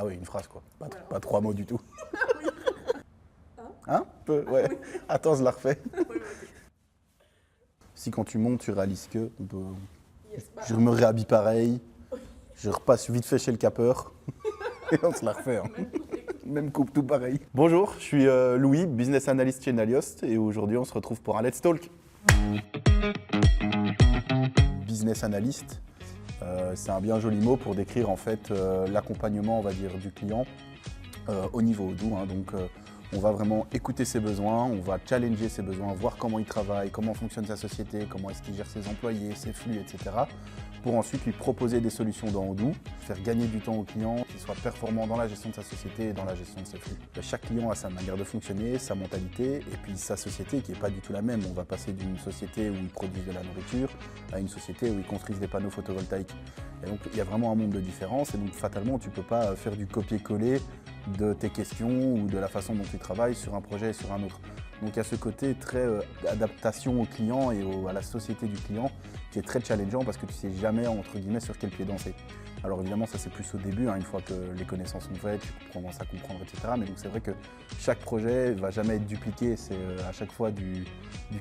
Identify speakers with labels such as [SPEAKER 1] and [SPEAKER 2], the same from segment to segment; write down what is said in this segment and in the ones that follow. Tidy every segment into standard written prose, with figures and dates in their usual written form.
[SPEAKER 1] Ah oui, une phrase quoi, pas,
[SPEAKER 2] Voilà.
[SPEAKER 1] pas 3 mots du tout.
[SPEAKER 2] Oui.
[SPEAKER 1] Hein? Peu, ouais.
[SPEAKER 2] Oui.
[SPEAKER 1] Attends, je la refais.
[SPEAKER 2] Oui, oui, ok.
[SPEAKER 1] Si quand tu montes, tu réalises que
[SPEAKER 2] Yes. Bah,
[SPEAKER 1] je me réhabille pareil, je repasse vite fait chez le capeur et on se la refait. Hein.
[SPEAKER 2] même écoute.
[SPEAKER 1] Même coupe, tout pareil. Bonjour, je suis Louis, business analyst chez Naliost et aujourd'hui on se retrouve pour un Let's Talk. Business analyst, c'est un bien joli mot pour décrire en fait l'accompagnement, on va dire, du client au niveau Odoo. Hein. Donc on va vraiment écouter ses besoins, on va challenger ses besoins, voir comment il travaille, comment fonctionne sa société, comment est-ce qu'il gère ses employés, ses flux, etc. Pour ensuite lui proposer des solutions dans Odoo, faire gagner du temps au client, qu'il soit performant dans la gestion de sa société et dans la gestion de ses flux. Chaque client a sa manière de fonctionner, sa mentalité et puis sa société qui n'est pas du tout la même. On va passer d'une société où ils produisent de la nourriture à une société où ils construisent des panneaux photovoltaïques. Et donc il y a vraiment un monde de différence et donc fatalement tu ne peux pas faire du copier-coller de tes questions ou de la façon dont tu travailles sur un projet et sur un autre. Donc il y a ce côté très adaptation au client et à la société du client qui est très challengeant parce que tu ne sais jamais entre guillemets sur quel pied danser. Alors évidemment ça c'est plus au début, hein, une fois que les connaissances sont faites, tu commences à comprendre, etc. Mais donc c'est vrai que chaque projet ne va jamais être dupliqué, c'est à chaque fois du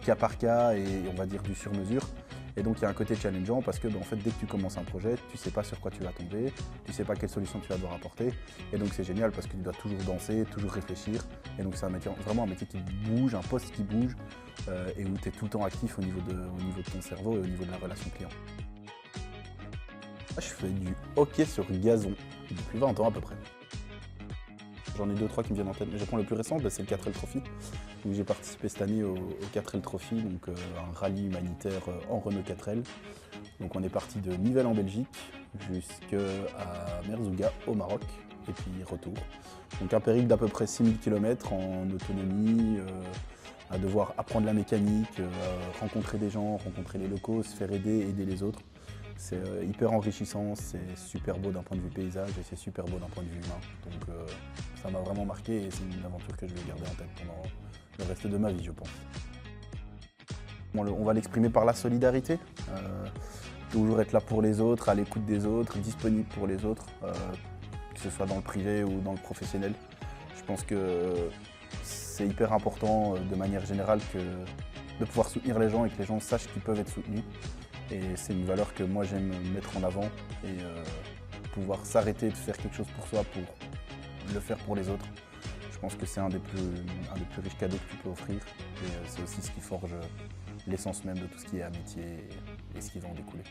[SPEAKER 1] cas par cas et on va dire du sur-mesure. Et donc il y a un côté challengeant parce que en fait, dès que tu commences un projet, tu ne sais pas sur quoi tu vas tomber, tu ne sais pas quelle solution tu vas devoir apporter. Et donc c'est génial parce que tu dois toujours danser, toujours réfléchir. Et donc c'est un métier, vraiment un métier qui bouge, un poste qui bouge et où tu es tout le temps actif au niveau de ton cerveau et au niveau de la relation client. Je fais du hockey sur gazon depuis 20 ans à peu près. J'en ai 2-3 qui me viennent en tête, mais je prends le plus récent, c'est le 4L Trophy. J'ai participé cette année au 4L Trophy, donc un rallye humanitaire en Renault 4L. Donc on est parti de Nivelles en Belgique jusqu'à Merzouga au Maroc et puis retour. Donc un périple d'à peu près 6000 km en autonomie, à devoir apprendre la mécanique, rencontrer des gens, rencontrer les locaux, se faire aider les autres. C'est hyper enrichissant, c'est super beau d'un point de vue paysage et c'est super beau d'un point de vue humain. Donc ça m'a vraiment marqué et c'est une aventure que je vais garder en tête pendant le reste de ma vie, je pense. On va l'exprimer par la solidarité. Toujours être là pour les autres, à l'écoute des autres, disponible pour les autres, que ce soit dans le privé ou dans le professionnel. Je pense que c'est hyper important de manière générale de pouvoir soutenir les gens et que les gens sachent qu'ils peuvent être soutenus. Et c'est une valeur que moi j'aime mettre en avant et pouvoir s'arrêter de faire quelque chose pour soi pour le faire pour les autres. Je pense que c'est un des plus riches cadeaux que tu peux offrir et c'est aussi ce qui forge l'essence même de tout ce qui est amitié et ce qui va en découler.